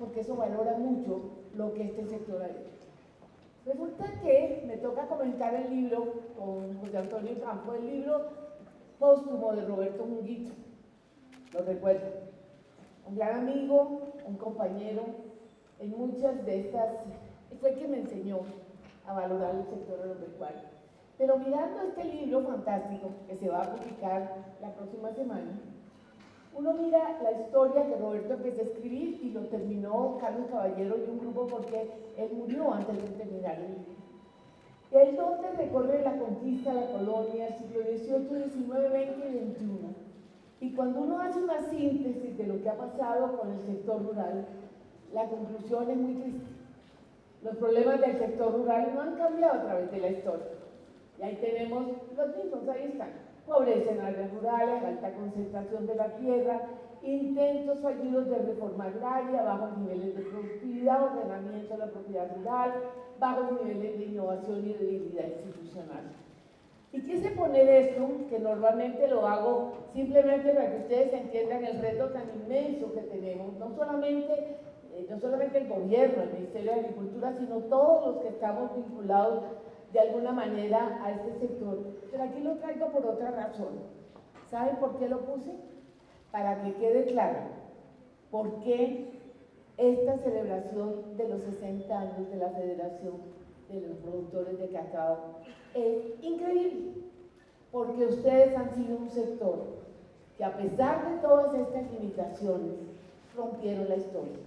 porque eso valora mucho lo que este sector ha hecho. Resulta que me toca comentar el libro con José Antonio Campo, el libro póstumo de Roberto Munguito, lo recuerdo, un gran amigo, un compañero, en muchas de estas, fue el que me enseñó a valorar el sector agropecuario. Pero mirando este libro fantástico que se va a publicar la próxima semana, uno mira la historia que Roberto empezó a escribir y lo terminó Carlos Caballero y un grupo porque él murió antes de terminar el libro. Él donde recorre la conquista, la colonia, el siglo XVIII, XIX, XX y XXI. Y cuando uno hace una síntesis de lo que ha pasado con el sector rural, la conclusión es muy triste. Los problemas del sector rural no han cambiado a través de la historia. Y ahí tenemos los mismos, ahí están. Pobreza en áreas rurales, alta concentración de la tierra, intentos fallidos de reforma agraria, bajos niveles de productividad, ordenamiento de la propiedad rural, bajos niveles de innovación y de debilidad institucional. Y quise poner esto, que normalmente lo hago simplemente para que ustedes entiendan el reto tan inmenso que tenemos, no solamente el gobierno, el Ministerio de Agricultura, sino todos los que estamos vinculados de alguna manera a este sector. Pero aquí lo traigo por otra razón. ¿Saben por qué lo puse? Para que quede claro por qué esta celebración de los 60 años de la Federación de los Productores de Cacao es increíble, porque ustedes han sido un sector que a pesar de todas estas limitaciones rompieron la historia.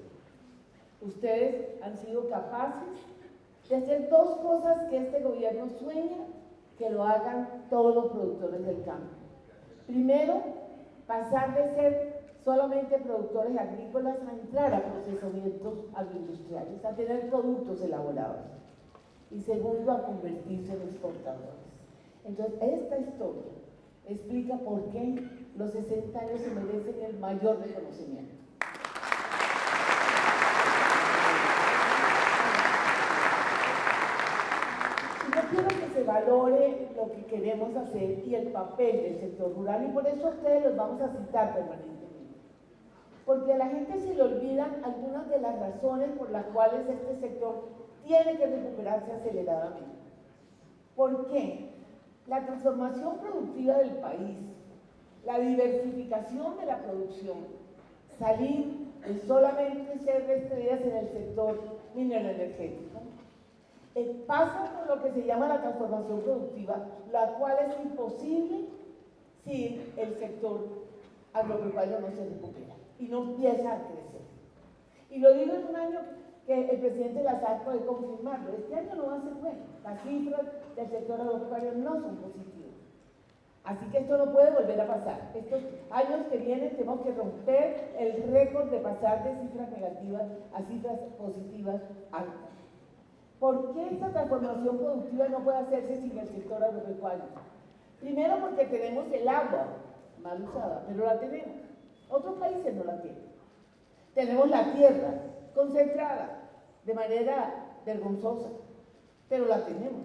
Ustedes han sido capaces de hacer dos cosas que este gobierno sueña que lo hagan todos los productores del campo. Primero, pasar de ser solamente productores agrícolas a entrar a procesamientos agroindustriales, a tener productos elaborados. Y segundo, a convertirse en exportadores. Entonces, esta historia explica por qué los 60 años se merecen el mayor reconocimiento. Quiero que se valore lo que queremos hacer y el papel del sector rural, y por eso a ustedes los vamos a citar permanentemente, porque a la gente se le olvidan algunas de las razones por las cuales este sector tiene que recuperarse aceleradamente. ¿Por qué? La transformación productiva del país, la diversificación de la producción, salir de solamente ser estrellas en el sector minero energético, pasa por lo que se llama la transformación productiva, la cual es imposible si el sector agropecuario no se recupera y no empieza a crecer. Y lo digo en un año que el presidente Lazar puede confirmarlo. Este año no va a ser bueno. Las cifras del sector agropecuario no son positivas. Así que esto no puede volver a pasar. Estos años que vienen tenemos que romper el récord de pasar de cifras negativas a cifras positivas altas. ¿Por qué esta transformación productiva no puede hacerse sin el sector agropecuario? Primero porque tenemos el agua mal usada, pero la tenemos. Otros países no la tienen. Tenemos la tierra concentrada de manera vergonzosa, pero la tenemos.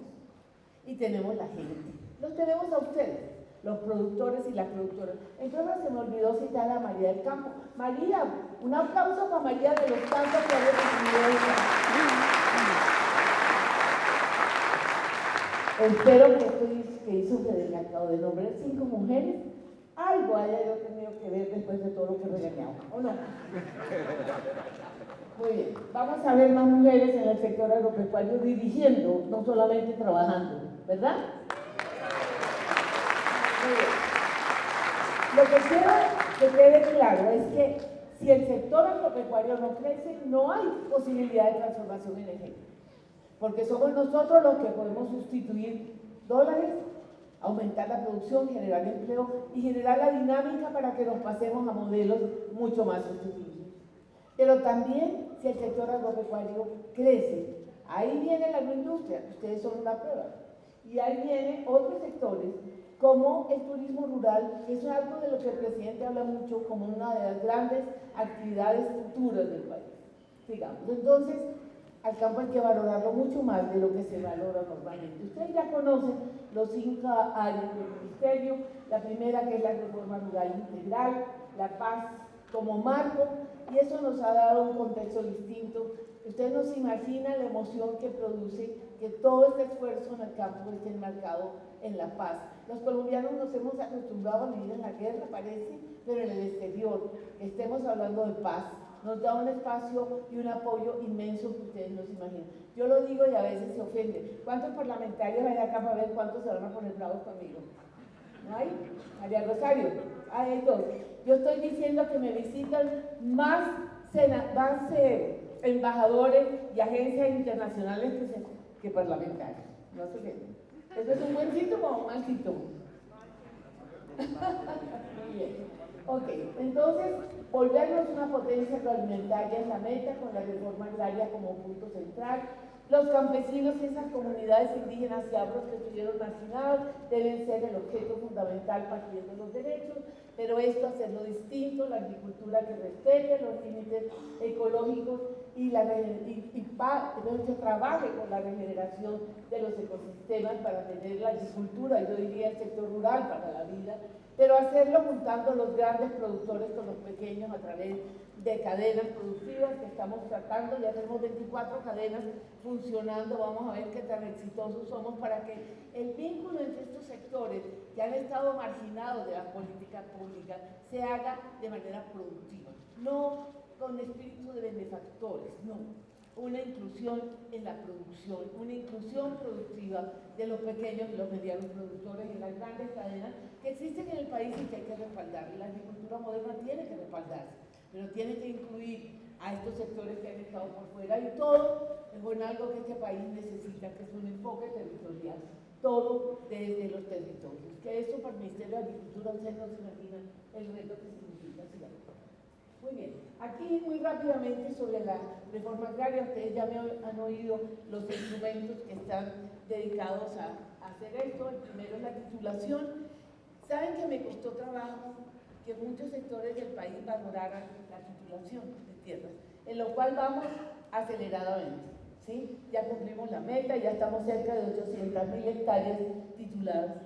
Y tenemos la gente. Los tenemos a ustedes, los productores y las productoras. Entonces se me olvidó citar a María del Campo. María, un aplauso para María de los Campos que ha recibido esta. Espero que esto que hizo Federica, o de nombrar 5 mujeres, algo haya yo tenido que ver después de todo lo que he regañado, ¿o no? Muy bien, vamos a ver más mujeres en el sector agropecuario dirigiendo, no solamente trabajando, ¿verdad? Muy bien. Lo que quiero que quede claro es que si el sector agropecuario no crece, no hay posibilidad de transformación energética. Porque somos nosotros los que podemos sustituir dólares, aumentar la producción, generar empleo y generar la dinámica para que nos pasemos a modelos mucho más sostenibles. Pero también si el sector agropecuario crece, ahí viene la agroindustria, ustedes son una prueba, y ahí vienen otros sectores como el turismo rural, que es algo de lo que el presidente habla mucho como una de las grandes actividades futuras del país, digamos. Entonces, al campo hay que valorarlo mucho más de lo que se valora normalmente. Ustedes ya conocen los 5 áreas del ministerio, la primera que es la reforma rural integral, la paz como marco, y eso nos ha dado un contexto distinto. Ustedes no se imaginan la emoción que produce que todo este esfuerzo en el campo esté enmarcado en la paz. Los colombianos nos hemos acostumbrado a vivir en la guerra, parece, pero en el exterior, que estemos hablando de paz, nos da un espacio y un apoyo inmenso que ustedes no se imaginan. Yo lo digo y a veces se ofenden. ¿Cuántos parlamentarios hay acá para ver cuántos se van a poner bravos conmigo? ¿No hay? María Rosario, hay dos. Yo estoy diciendo que me visitan más embajadores y agencias internacionales que parlamentarios. No se ofenden. ¿Eso es un buen síntoma o un mal síntoma? Muy bien. Ok, entonces, volvernos una potencia agroalimentaria es la meta, con la reforma agraria como punto central. Los campesinos y esas comunidades indígenas y afros que estuvieron marginados deben ser el objeto fundamental para de los derechos, pero esto hacerlo distinto, la agricultura que respete los límites ecológicos y que trabaje con la regeneración de los ecosistemas para tener la agricultura, yo diría el sector rural para la vida, pero hacerlo juntando los grandes productores con los pequeños a través de cadenas productivas que estamos tratando. Ya tenemos 24 cadenas funcionando, vamos a ver qué tan exitosos somos para que el vínculo entre estos sectores que han estado marginados de la política pública se haga de manera productiva, no con espíritu de benefactores, no. Una inclusión en la producción, una inclusión productiva de los pequeños y los medianos productores en las grandes cadenas que existen en el país y que hay que respaldar. Y la agricultura moderna tiene que respaldarse, pero tiene que incluir a estos sectores que han estado por fuera y todo con algo que este país necesita, que es un enfoque territorial, todo desde los territorios. Que eso para el Ministerio de Agricultura, ustedes no se imaginan el reto que significa. Muy bien, aquí muy rápidamente sobre la reforma agraria, ustedes ya me han oído los instrumentos que están dedicados a hacer esto. El primero es la titulación. Saben que me costó trabajo que muchos sectores del país valoraran la titulación de tierras, en lo cual vamos aceleradamente, ¿sí? Ya cumplimos la meta, ya estamos cerca de 800.000 hectáreas tituladas.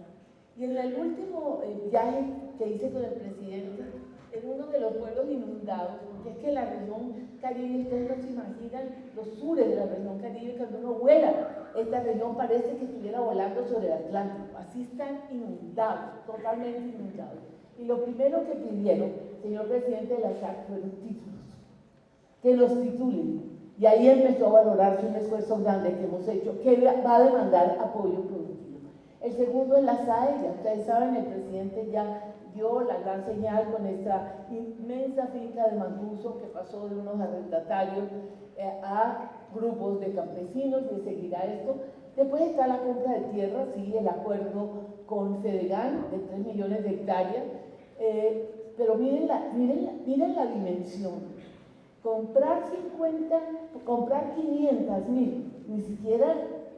Y en el último viaje que hice con el presidente, en uno de los pueblos inundados, porque es que la región Caribe, ustedes no se imaginan los sures de la región Caribe, cuando uno vuela, esta región parece que estuviera volando sobre el Atlántico, así están inundados, totalmente inundados. Y lo primero que pidieron, señor presidente de la SAC, fueron títulos, que los titulen. Y ahí empezó a valorarse un esfuerzo grande que hemos hecho, que va a demandar apoyo productivo. El segundo es la SAE, ustedes saben, el presidente ya dio la gran señal con esta inmensa finca de Manguso que pasó de unos arrendatarios a grupos de campesinos, y seguirá esto. Después está la compra de tierra, sí, el acuerdo con Fedegan de 3 millones de hectáreas, pero miren la dimensión. Comprar 500.000, ni siquiera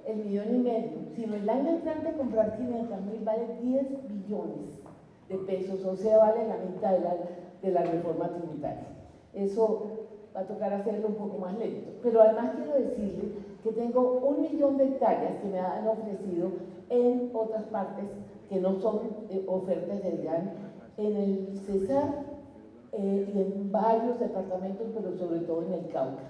el 1,5 millones, sino el año entrante comprar 500.000 vale 10 billones de pesos, o sea, vale la mitad de la reforma tributaria. Eso va a tocar hacerlo un poco más lento. Pero además quiero decirles que tengo 1 millón de hectáreas que me han ofrecido en otras partes que no son ofertas del GAN, en el Cesar y en varios departamentos, pero sobre todo en el Cauca.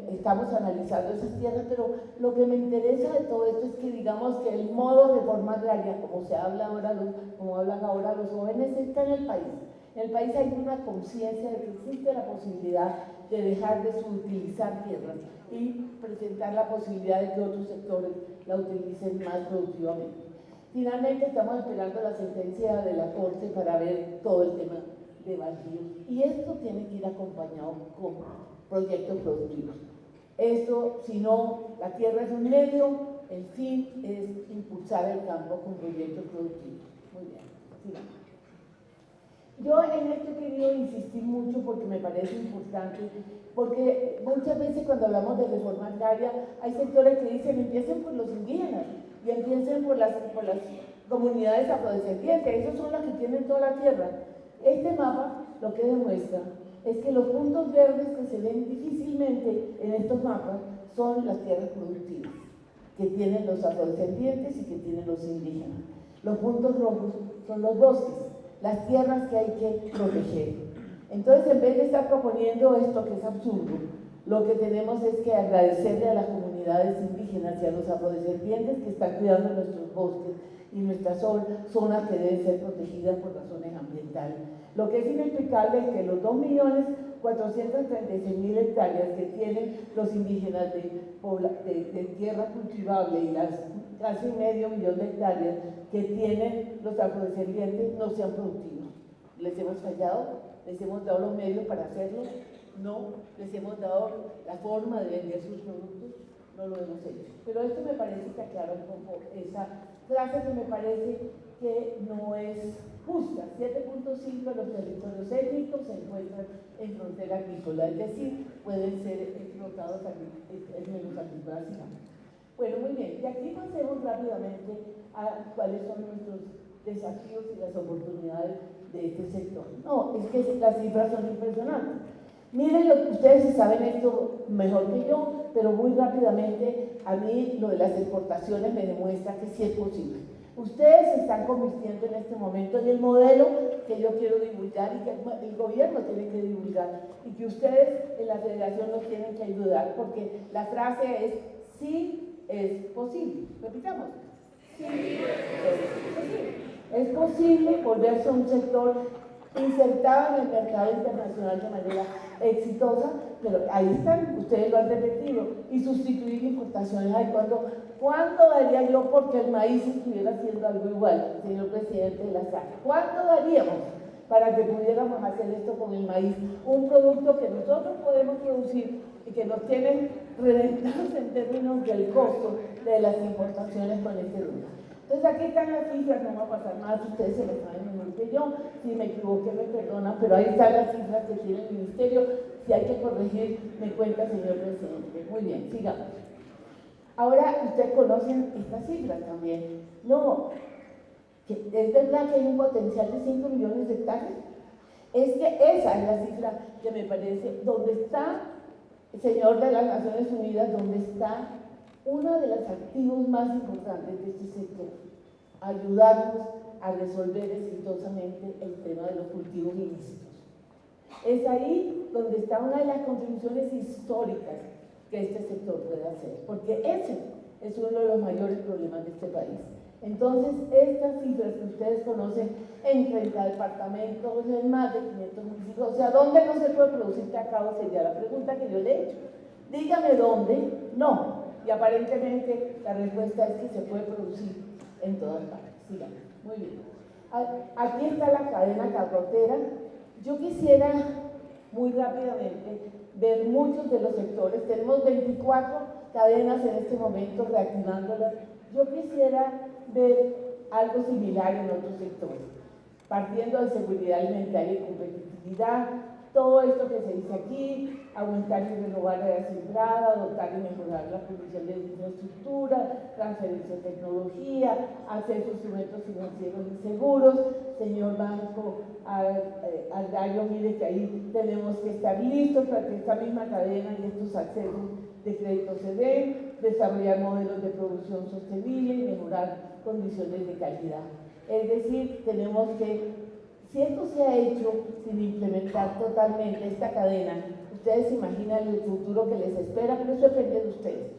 Estamos analizando esas tierras, pero lo que me interesa de todo esto es que digamos que el modo reforma agraria, como se habla ahora, como hablan ahora los jóvenes, está en el país. En el país hay una conciencia de que existe la posibilidad de dejar de subutilizar tierras y presentar la posibilidad de que otros sectores la utilicen más productivamente. Finalmente estamos esperando la sentencia de la Corte para ver todo el tema de baldíos, y esto tiene que ir acompañado con proyectos productivos. Esto, si no, la tierra es un medio, el fin es impulsar el campo con proyectos productivos. Muy bien, sigamos. Yo en esto he querido insistir mucho porque me parece importante, porque muchas veces cuando hablamos de reforma agraria hay sectores que dicen empiecen por los indígenas y empiecen por las comunidades afrodescendientes, esos son los que tienen toda la tierra. Este mapa lo que demuestra es que los puntos verdes que se ven difícilmente en estos mapas son las tierras productivas que tienen los afrodescendientes y que tienen los indígenas. Los puntos rojos son los bosques, las tierras que hay que proteger. Entonces, en vez de estar proponiendo esto que es absurdo, lo que tenemos es que agradecerle a las comunidades indígenas y a los afrodescendientes que están cuidando nuestros bosques y nuestras zonas que deben ser protegidas por razones ambientales. Lo que es inexplicable es que los 2.436.000 hectáreas que tienen los indígenas de tierra cultivable y las casi medio millón de hectáreas que tienen los afrodescendientes no sean productivos. ¿Les hemos fallado? ¿Les hemos dado los medios para hacerlo? No. ¿Les hemos dado la forma de vender sus productos? No lo hemos hecho. Pero esto me parece que aclara un poco esa frase que me parece que no es justa. 7.5 de los territorios étnicos se encuentran en frontera agrícola, es decir, pueden ser explotados en menos agrícolas. Bueno, muy bien. Y aquí pasemos rápidamente a cuáles son nuestros desafíos y las oportunidades de este sector. No, es que las cifras son impresionantes. Miren, ustedes saben esto mejor que yo, pero muy rápidamente a mí lo de las exportaciones me demuestra que sí es posible. Ustedes se están convirtiendo en este momento en el modelo que yo quiero divulgar y que el gobierno tiene que divulgar y que ustedes en la federación nos tienen que ayudar, porque la frase es sí es posible. Repitamos. Sí es posible. Es posible volverse un sector insertado en el mercado internacional de manera exitosa, pero ahí están, ustedes lo han repetido, y sustituir importaciones. Ay, ¿cuánto daría yo porque el maíz estuviera haciendo algo igual, señor presidente de la SAC? ¿Cuánto daríamos para que pudiéramos hacer esto con el maíz? Un producto que nosotros podemos producir y que nos tiene reventados en términos del costo de las importaciones con este dólar. Entonces aquí están las cifras, no va a pasar más, ustedes se lo saben mejor que yo, si me equivoqué me perdonan, pero ahí están las cifras que tiene el ministerio, si hay que corregir, me cuenta señor presidente. Muy bien, sigamos. Ahora ustedes conocen estas cifras también. No, es verdad que hay un potencial de 5 millones de hectáreas. Es que esa es la cifra que me parece, donde está el señor de las Naciones Unidas, donde está uno de los activos más importantes de este sector, ayudarnos a resolver exitosamente el tema de los cultivos ilícitos. Es ahí donde está una de las contribuciones históricas que este sector puede hacer, porque ese es uno de los mayores problemas de este país. Entonces, estas cifras que ustedes conocen en 30 departamentos, en más de 500 municipios, o sea, ¿dónde no se puede producir cacao? Sería la pregunta que yo le he hecho. Dígame dónde, no. Y aparentemente la respuesta es que se puede producir en todas partes. Sigamos. Muy bien. Aquí está la cadena carrotera. Yo quisiera muy rápidamente ver muchos de los sectores. Tenemos 24 cadenas en este momento reactivándolas. Yo quisiera ver algo similar en otros sectores, partiendo de seguridad alimentaria y competitividad. Todo esto que se dice aquí, aumentar y renovar la sembrada, dotar y mejorar la producción de infraestructura, transferencia de tecnología, acceso a instrumentos financieros y seguros. Señor Banco Agrario, mire que ahí tenemos que estar listos para que esta misma cadena y estos accesos de crédito se den, desarrollar modelos de producción sostenible y mejorar condiciones de calidad. Es decir, tenemos que, si esto se ha hecho sin implementar totalmente esta cadena, ustedes se imaginan el futuro que les espera, pero eso depende de ustedes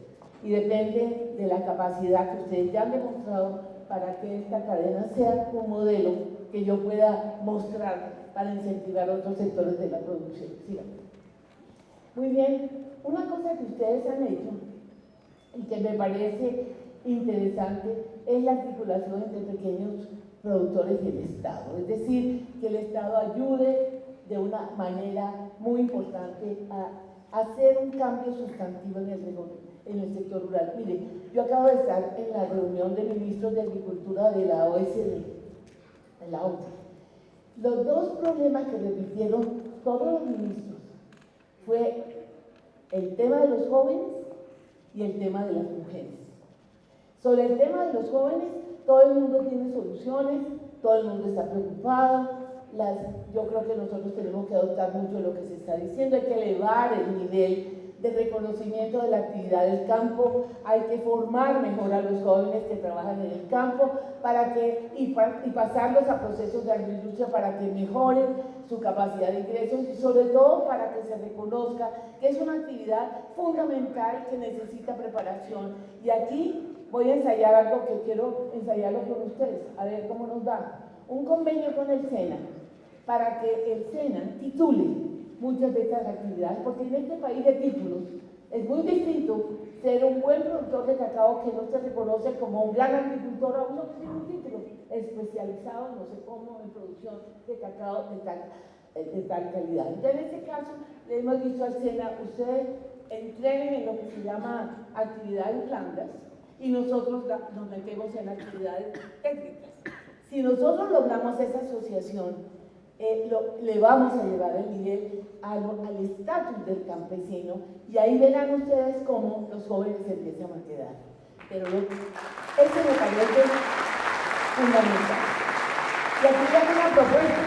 y depende de la capacidad que ustedes ya han demostrado para que esta cadena sea un modelo que yo pueda mostrar para incentivar otros sectores de la producción. Sigamos. Muy bien, una cosa que ustedes han hecho y que me parece interesante es la articulación entre pequeños productores y el Estado, es decir, que el Estado ayude de una manera muy importante a hacer un cambio sustantivo en el sector rural. Mire, yo acabo de estar en la reunión de ministros de Agricultura de la OECD, de la OCDE. Los dos problemas que repitieron todos los ministros fue el tema de los jóvenes y el tema de las mujeres. Sobre el tema de los jóvenes, todo el mundo tiene soluciones, todo el mundo está preocupado. Yo creo que nosotros tenemos que adoptar mucho lo que se está diciendo, hay que elevar el nivel de reconocimiento de la actividad del campo, hay que formar mejor a los jóvenes que trabajan en el campo y pasarlos a procesos de agroindustria para que mejoren su capacidad de ingresos y sobre todo para que se reconozca que es una actividad fundamental que necesita preparación. Y aquí voy a ensayar algo que quiero ensayarlo con ustedes, a ver cómo nos va. Un convenio con el SENA para que el SENA titule muchas de estas actividades, porque en este país de títulos es muy distinto ser un buen productor de cacao que no se reconoce como un gran agricultor a uno que tiene un título especializado, no sé cómo, en producción de cacao de tal calidad. Entonces, en este caso, le hemos dicho al SENA, ustedes entreguen en lo que se llama actividades blandas y nosotros nos metemos en actividades técnicas. Si nosotros logramos esa asociación, le vamos a llevar el nivel al estatus del campesino y ahí verán ustedes cómo los jóvenes se empiezan a quedar. Pero eso me parece fundamental. Y aquí hay una propuesta.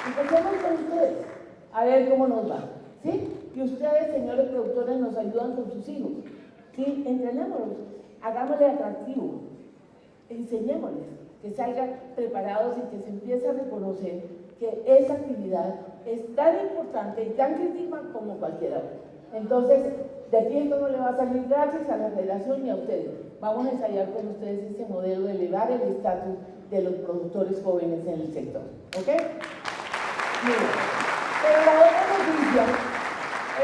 Empecemos con ustedes a ver cómo nos va, ¿sí? Y ustedes, señores productores, nos ayudan con sus hijos, ¿sí? Entrenémoslos, hagámosle atractivo, enseñémosles que salgan preparados y que se empiece a reconocer que esa actividad es tan importante y tan crítica como cualquier otra. Entonces, de aquí esto no le va a salir gratis a la federación ni a ustedes. Vamos a ensayar con ustedes ese modelo de elevar el estatus de los productores jóvenes en el sector. ¿Ok? Miren, pero la otra noticia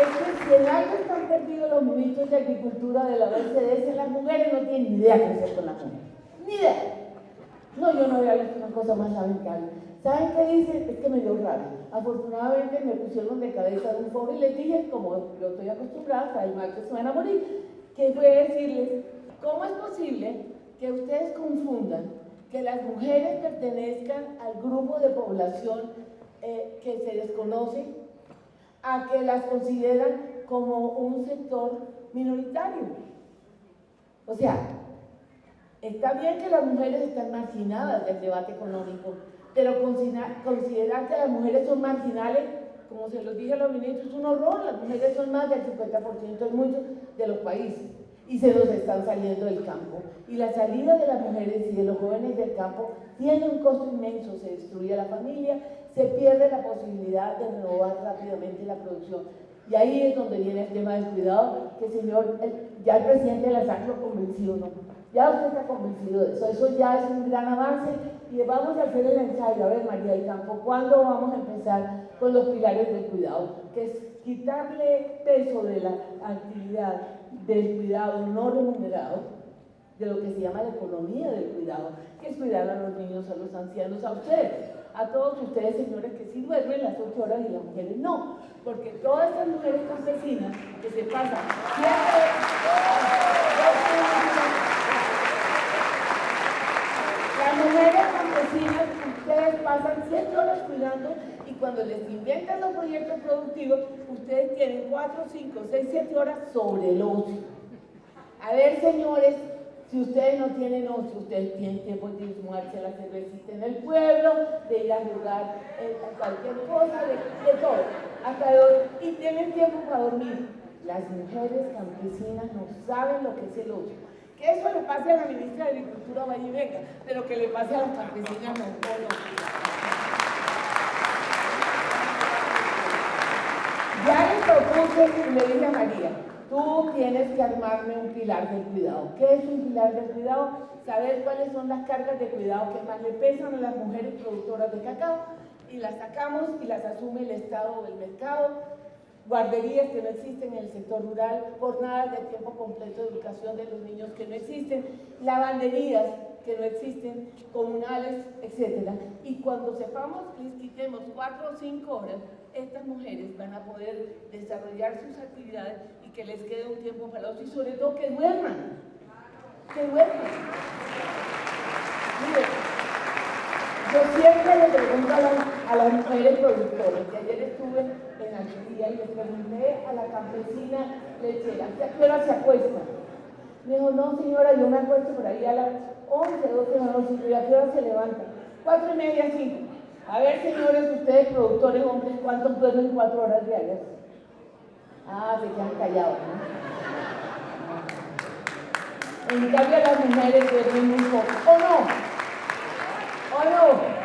es que si en algo están perdidos los ministros de Agricultura de la OCDE, es que las mujeres no tienen ni idea qué hacer con las mujeres. Ni idea. No, yo no había visto una cosa más lamentable. ¿Saben qué dicen? Es que me dio rabia. Afortunadamente me pusieron de cabeza de un foro y les dije, como yo estoy acostumbrada, hasta el martes se van a morir, que fue decirles, ¿cómo es posible que ustedes confundan que las mujeres pertenezcan al grupo de población que se desconoce a que las consideran como un sector minoritario? O sea, está bien que las mujeres están marginadas del debate económico, pero considerar que las mujeres son marginales, como se los dije a los ministros, es un horror. Las mujeres son más del 50% en muchos de los países y se nos están saliendo del campo. Y la salida de las mujeres y de los jóvenes del campo tiene un costo inmenso, se destruye la familia, se pierde la posibilidad de renovar rápidamente la producción. Y ahí es donde viene el tema del cuidado, que señor, ya el presidente de la SAC lo convenció, ¿no? Ya usted está convencido de eso, eso ya es un gran avance y vamos a hacer el ensayo. A ver, María del Campo, ¿cuándo vamos a empezar con los pilares del cuidado? Que es quitarle peso de la actividad del cuidado no remunerado, de lo que se llama la economía del cuidado, que es cuidar a los niños, a los ancianos, a ustedes, a todos ustedes, señores, que sí duermen las 8 horas y las mujeres no, porque todas estas mujeres campesinas que se pasan las mujeres campesinas, ustedes pasan 7 horas cuidando y cuando les inventan los proyectos productivos, ustedes tienen 4, 5, 6, 7 horas sobre el ocio. A ver, señores, si ustedes no tienen ocio, ustedes tienen tiempo de tomarse la cervecita en el pueblo, de ir a jugar cualquier cosa, de todo, hasta de dormir, y tienen tiempo para dormir. Las mujeres campesinas no saben lo que es el ocio. Que eso le pase a la ministra de Agricultura, vaya y venga, pero que le pase a las campesinas no. Ya le propuse y le dije a María, tú tienes que armarme un pilar del cuidado. ¿Qué es un pilar del cuidado? Saber cuáles son las cargas de cuidado que más le pesan a las mujeres productoras de cacao y las sacamos y las asume el Estado del mercado. Guarderías que no existen en el sector rural, jornadas de tiempo completo de educación de los niños que no existen, lavanderías que no existen, comunales, etc. Y cuando sepamos, les quitemos 4 o 5 horas, estas mujeres van a poder desarrollar sus actividades y que les quede un tiempo para ocio y sobre todo que duerman. Que duerman. Miren, yo siempre le pregunto a las mujeres productoras, que ayer estuve en Almería y le pregunté a la campesina lechera, ¿a qué hora se acuesta? Me dijo, no señora, yo me acuesto por ahí a las 11, 12 de la noche, ¿y a qué hora se levanta? 4:30, 5. A ver, señores, ustedes productores hombres, ¿cuántos duermen 4 horas diarias? Ah, se quedan callados, ¿no? En cambio las mujeres duermen muy poco. ¿O no? ¿O no?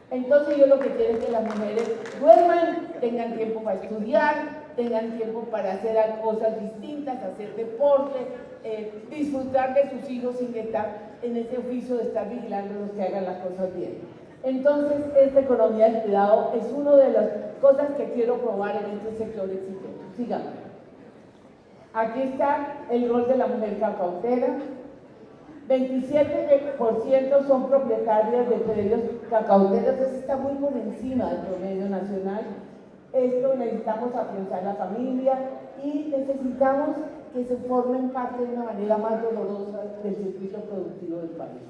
Entonces yo lo que quiero es que las mujeres duerman, tengan tiempo para estudiar, tengan tiempo para hacer cosas distintas, hacer deporte, disfrutar de sus hijos sin estar en ese oficio de estar vigilando los que hagan las cosas bien. Entonces, esta economía del cuidado es una de las cosas que quiero probar en este sector exitoso. Sigamos. Aquí está el rol de la mujer cacautera. 27% son propietarias de predios cacauteros, eso está muy por encima del promedio nacional. Esto necesitamos afianzar la familia y necesitamos que se formen parte de una manera más dolorosa del circuito productivo del país.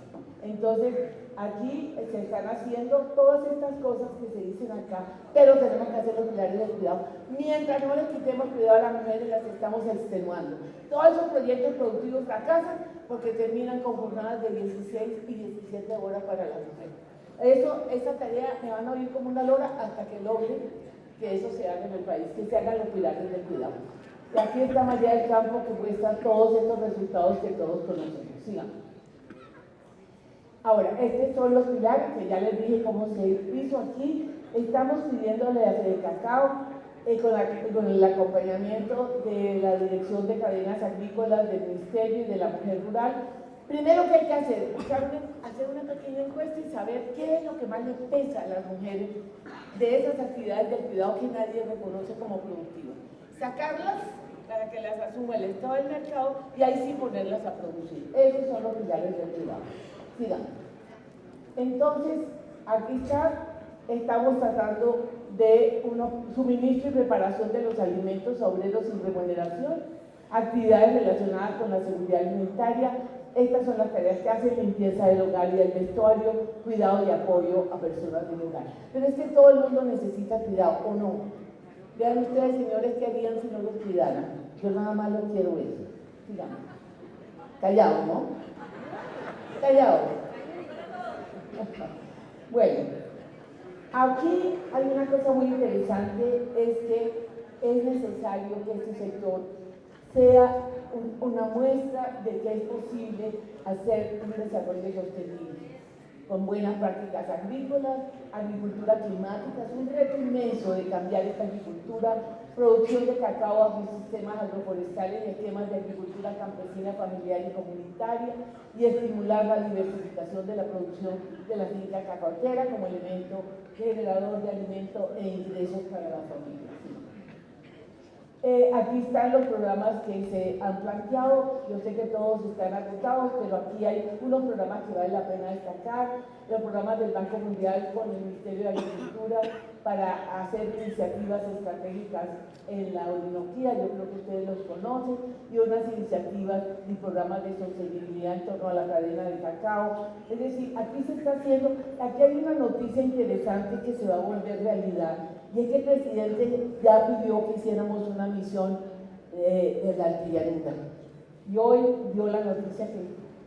Entonces, aquí se están haciendo todas estas cosas que se dicen acá, pero tenemos que hacer los pilares del cuidado. Mientras no les quitemos cuidado a las mujeres, las estamos extenuando. Todos esos proyectos productivos fracasan porque terminan con jornadas de 16 y 17 horas para las mujeres. Esa tarea me van a oír como una lora hasta que logren que eso se haga en el país, que se hagan los pilares del cuidado. Y aquí está María del Campo que muestra todos estos resultados que todos conocemos. Sigamos. Ahora, estos son los pilares que ya les dije cómo se hizo aquí. Estamos pidiéndole a Fedecacao con el acompañamiento de la Dirección de Cadenas Agrícolas del Ministerio y de la Mujer Rural. Primero que hay que hacer una pequeña encuesta y saber qué es lo que más les pesa a las mujeres de esas actividades del cuidado que nadie reconoce como productivas. Sacarlas para que las asuma el Estado del mercado y ahí sí ponerlas a producir. Esos son los pilares del cuidado. Sigamos. Entonces, aquí estamos tratando de suministro y preparación de los alimentos a obreros sin remuneración, actividades relacionadas con la seguridad alimentaria. Estas son las tareas que hacen: limpieza del hogar y del vestuario, cuidado y apoyo a personas del hogar. Pero es que todo el mundo necesita cuidado, ¿o no? Vean ustedes, señores, qué harían si no los cuidaran. Yo nada más lo quiero ver. Sigamos. Callado, ¿no? Callado. Bueno, aquí hay una cosa muy interesante, es que es necesario que este sector sea una muestra de que es posible hacer un desarrollo sostenible, con buenas prácticas agrícolas, agricultura climática. Es un reto inmenso de cambiar esta agricultura, producción de cacao bajo sistemas agroforestales y esquemas de agricultura campesina, familiar y comunitaria, y estimular la diversificación de la producción de la finca cacautera como elemento generador de alimento e ingresos para la familia. Aquí están los programas que se han planteado. Yo sé que todos están agotados, pero aquí hay unos programas que vale la pena destacar. Los programas del Banco Mundial con el Ministerio de Agricultura para hacer iniciativas estratégicas en la Orinoquía, yo creo que ustedes los conocen, y unas iniciativas y programas de sostenibilidad en torno a la cadena de cacao. Es decir, aquí se está haciendo, aquí hay una noticia interesante que se va a volver realidad, y es que el presidente ya pidió que hiciéramos una misión de la artillería. Y hoy dio la noticia que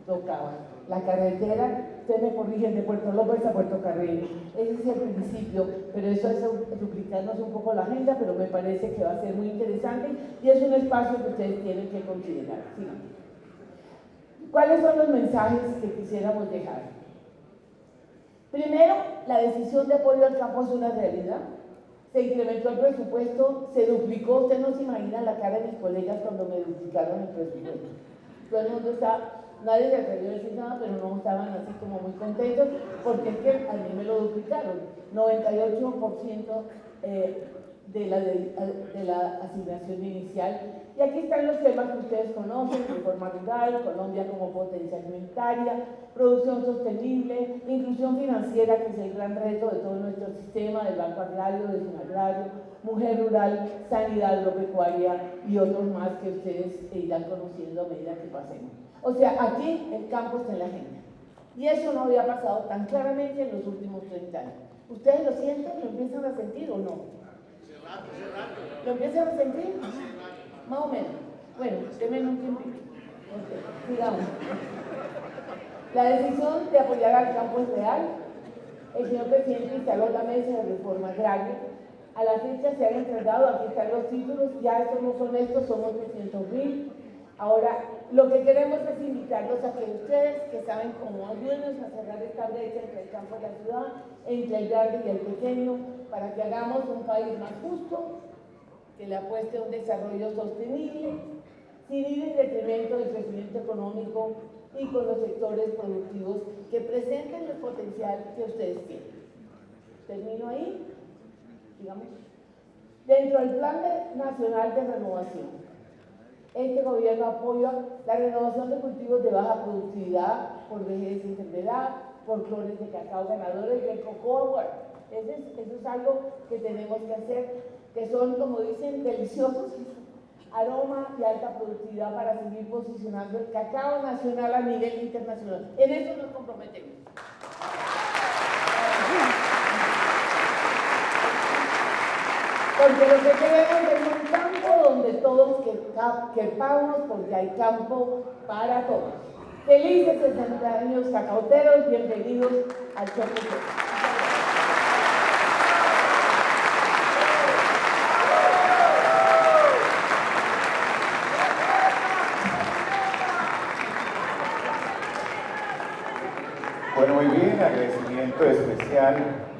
tocaba. La carretera, ustedes me corrigen, de Puerto López a Puerto Carril. Ese es el principio, pero eso es duplicarnos un poco la agenda, pero me parece que va a ser muy interesante y es un espacio que ustedes tienen que considerar. ¿Sí? ¿Cuáles son los mensajes que quisiéramos dejar? Primero, la decisión de apoyo al campo es una realidad. Se incrementó el presupuesto, se duplicó. Usted no se imagina la cara de mis colegas cuando me duplicaron el presupuesto. Todo el mundo está, nadie se atrevió a decir nada, pero no estaban así como muy contentos, porque es que a mí me lo duplicaron. 98% de la asignación inicial. Y aquí están los temas que ustedes conocen: reforma rural, Colombia como potencia alimentaria, producción sostenible, inclusión financiera, que es el gran reto de todo nuestro sistema, del Banco Agrario, del Finagrario, mujer rural, sanidad agropecuaria y otros más que ustedes irán conociendo a medida que pasemos. O sea, aquí el campo está en la agenda. Y eso no había pasado tan claramente en los últimos 30 años. ¿Ustedes lo sienten? ¿Lo empiezan a sentir o no? ¿Lo empiezan a sentir? Más o menos. Bueno, denme un tiempo. Okay, sigamos. La decisión de apoyar al campo es real. el señor presidente instaló la mesa de reforma agraria. A la fecha se han entregado, aquí están los títulos, ya estos no son estos, son 800.000. Ahora, lo que queremos es invitarlos a que ustedes, que saben cómo ayúdenos a cerrar esta brecha entre el campo y la ciudad, entre el grande y el pequeño, para que hagamos un país más justo, que le apueste a un desarrollo sostenible, sin ir en detrimento del crecimiento económico y con los sectores productivos que presenten el potencial que ustedes tienen. Termino ahí, digamos. Dentro del Plan Nacional de Renovación, este gobierno apoya la renovación de cultivos de baja productividad por vejez y enfermedad, por clones de cacao ganadores del Cocoa Award. Eso es algo que tenemos que hacer, que son, como dicen, deliciosos, aroma y alta productividad para seguir posicionando el cacao nacional a nivel internacional. En eso nos comprometemos. Porque lo que queremos es un campo donde todos quepamos, porque hay campo para todos. Felices 60 años cacauteros, bienvenidos al Choco. Bueno, muy bien, agradecimiento especial